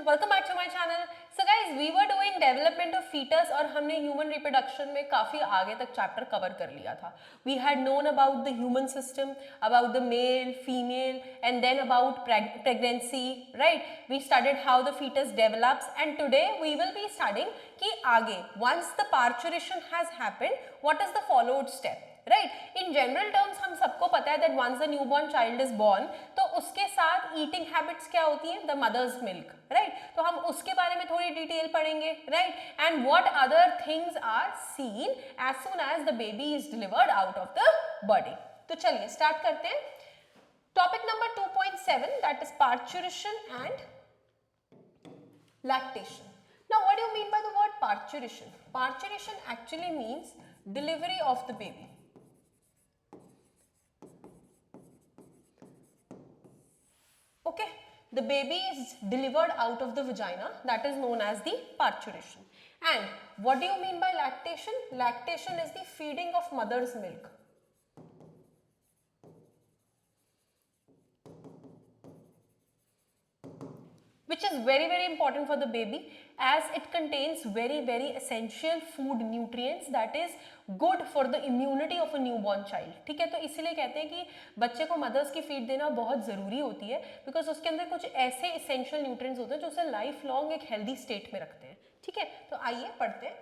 welcome back to my channel. So guys, we were doing development of fetus और हमने human reproduction में काफी आगे तक chapter cover कर लिया था. We had known about the human system, about the male, female, and then about pregnancy, right? We studied how the fetus develops, and today we will be studying कि आगे once the parturition has happened, what is the followed step? Right in general terms हम सबको पता है that once the newborn child is born तो उसके साथ eating habits क्या होती है द मदर्स मिल्क राइट तो हम उसके बारे में थोड़ी डिटेल पढ़ेंगे right and what other things are seen as soon as the baby is delivered out of the body. तो चलिए स्टार्ट करते हैं. Topic number 2.7 that is parturition and lactation. Now what do you mean by the word parturition? Parturition actually means delivery of the baby. Okay, the baby is delivered out of the vagina, that is known as the parturition. And what do you mean by lactation? Lactation is the feeding of mother's milk. Which is very very important for the baby as it contains very essential food nutrients that is good for the immunity of a newborn child. ठीक है, तो इसीलिए कहते हैं कि बच्चे को mother's की फीड देना बहुत ज़रूरी होती है बिकॉज उसके अंदर कुछ ऐसे एसेंशियल न्यूट्रिएंट्स होते हैं जो उसे लाइफ लॉन्ग एक हेल्दी स्टेट में रखते हैं. ठीक है, तो आइए पढ़ते हैं.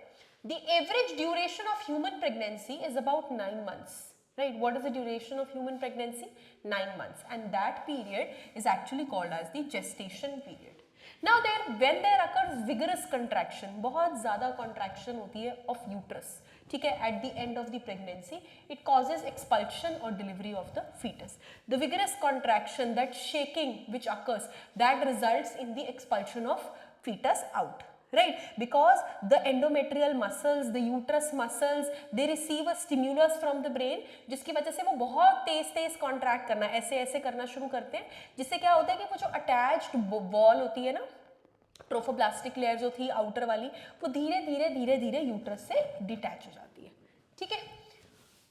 The average duration of human pregnancy is about 9 months. Right, what is the duration of human pregnancy? 9 months, and that period is actually called as the gestation period. Now when there occurs vigorous contraction, बहुत ज़्यादा contraction होती है of uterus, ठीक है, at the end of the pregnancy, it causes expulsion or delivery of the fetus. The vigorous contraction, that shaking which occurs, that results in the expulsion of fetus out. Right, because the endometrial muscles, the uterus muscles, they receive a stimulus from the brain, जिसकी वजह से वो बहुत तेज contract करना ऐसे करना शुरू करते हैं, जिससे क्या होता है कि वो जो अटैच्ड वॉल होती है ना, ट्रोफोब्लास्टिक लेयर जो थी आउटर वाली, वो धीरे धीरे यूट्रस से डिटैच हो जाती है. ठीक है,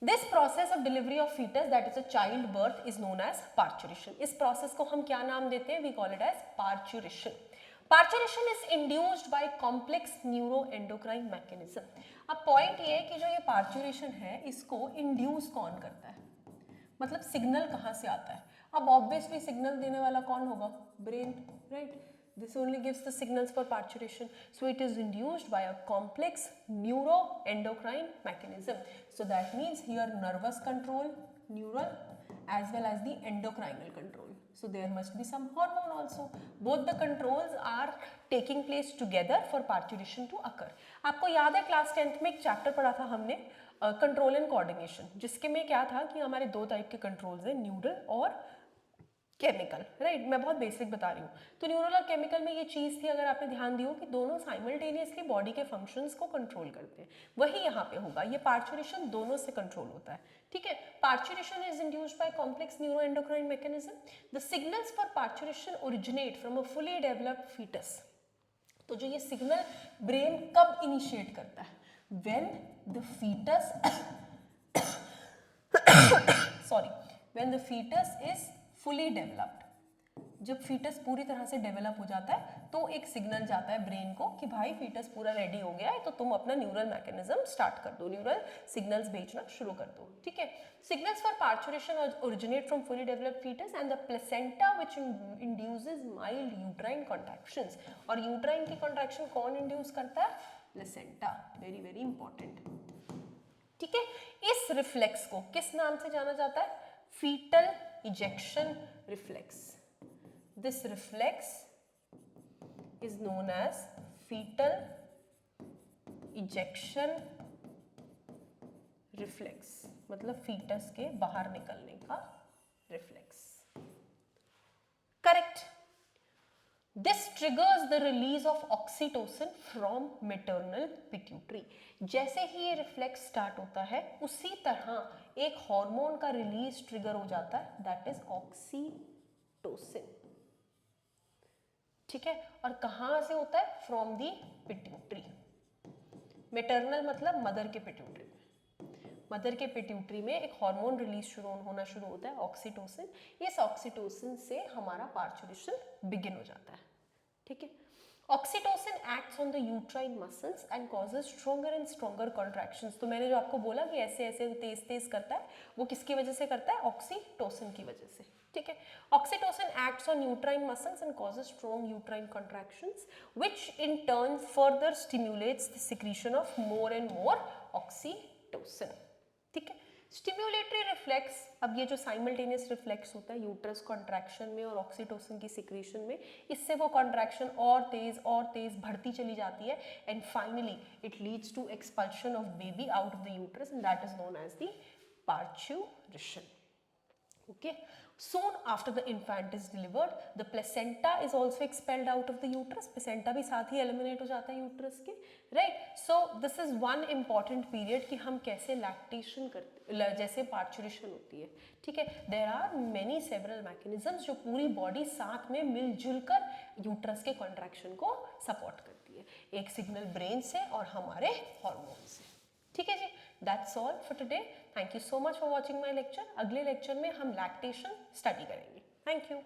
this process of delivery of foetus that is a child birth is known as parturition. इस प्रोसेस को हम क्या नाम देते हैं? We call it as parturition. Parturition is induced by complex neuroendocrine mechanism. अब पॉइंट ये है कि जो ये पार्चुरेशन है इसको इंड्यूस कौन करता है, मतलब सिग्नल कहाँ से आता है? अब ऑब्वियसली सिग्नल देने वाला कौन होगा? Brain, right? This only gives the signals for parturition. So it is induced by a complex neuroendocrine mechanism. So that means here nervous control, neural, as well as the endocrinal control. So there must be some hormone also. Both the controls are taking place together for parturition to occur. आपको याद है class 10th में एक chapter पढ़ा था हमने control and coordination, जिसके में क्या था कि हमारे दो टाइप के कंट्रोल्स हैं, न्यूरल और केमिकल. राइट, मैं बहुत बेसिक बता रही हूँ. तो न्यूरल और केमिकल में ये चीज़ थी, अगर आपने ध्यान दिया हो, कि दोनों साइमल्टेनियसली बॉडी के फंक्शंस को कंट्रोल करते हैं. वही यहाँ पे होगा, ये पार्चुरेशन दोनों से कंट्रोल होता है. ठीक है, parturition is induced by complex neuroendocrine mechanism. The signals for parturition originate from a fully developed foetus. तो जो ये सिग्नल ब्रेन कब इनिशिएट करता है? When the foetus when the foetus is fully developed. जब फीटस पूरी तरह से डेवलप हो जाता है तो एक सिग्नल जाता है ब्रेन को कि भाई फीटस पूरा रेडी हो गया है, तो तुम अपना न्यूरल मैकेनिज्म स्टार्ट कर दो, न्यूरल सिग्नल्स भेजना शुरू कर दो. ठीक है, signals for parturition originate from fully developed foetus and the placenta which induces mild uterine contractions. और यूट्राइन की कॉन्ट्रैक्शन कौन इंड्यूस करता है? प्लेसेंटा. Very important. ठीक है, इस रिफ्लेक्स को किस नाम से जाना जाता है? fetal ejection reflex. This reflex is known as fetal ejection reflex, मतलब फीटस के बाहर निकलने का reflex. Correct. This triggers the release of oxytocin from maternal pituitary. जैसे ही ये रिफ्लेक्स स्टार्ट होता है उसी तरह एक हार्मोन का रिलीज ट्रिगर हो जाता है, दैट इज ऑक्सीटोसिन. ठीक है, और कहाँ से होता है? From the pituitary. मेटर्नल मतलब मदर के पिट्यूटरी. मदर के पिट्यूटरी में एक हार्मोन रिलीज होना शुरू होता है, ऑक्सीटोसिन. इस ऑक्सीटोसिन से हमारा पार्चुरेशन बिगिन हो जाता है. ठीक है, oxytocin acts on the uterine muscles and causes stronger and stronger contractions. तो मैंने जो आपको बोला कि ऐसे ऐसे तेज तेज करता है, वो किसकी वजह से करता है? ऑक्सीटोसिन की वजह से, ठीक है। Oxytocin acts on uterine muscles and causes strong uterine contractions which in turn further stimulates the secretion of more and more oxytocin, ठीक है। स्टिम्युलेटरी रिफ्लेक्स, अब ये जो साइमल्टेनियस रिफ्लेक्स होता है यूट्रस कॉन्ट्रैक्शन में और ऑक्सीटोसिन की सिक्रीशन में, इससे वो कॉन्ट्रैक्शन और तेज बढ़ती चली जाती है and finally it leads to expulsion of baby out of the uterus and that is known as the parturition. Okay, soon after the infant is delivered, the placenta is also expelled out of the uterus. placenta भी साथ ही eliminate हो जाता है uterus के, right? So this is one important period कि हम कैसे lactation करते, जैसे parturition होती है, ठीक है। There are many several mechanisms जो पूरी body साथ में मिलजुल कर uterus के contraction को support करती है, एक सिग्नल ब्रेन से और हमारे हार्मोन से, ठीक है जी। That's all for today. Thank you so much for watching my lecture. अगले लेक्चर में हम लैक्टेशन स्टडी करेंगे। Thank you.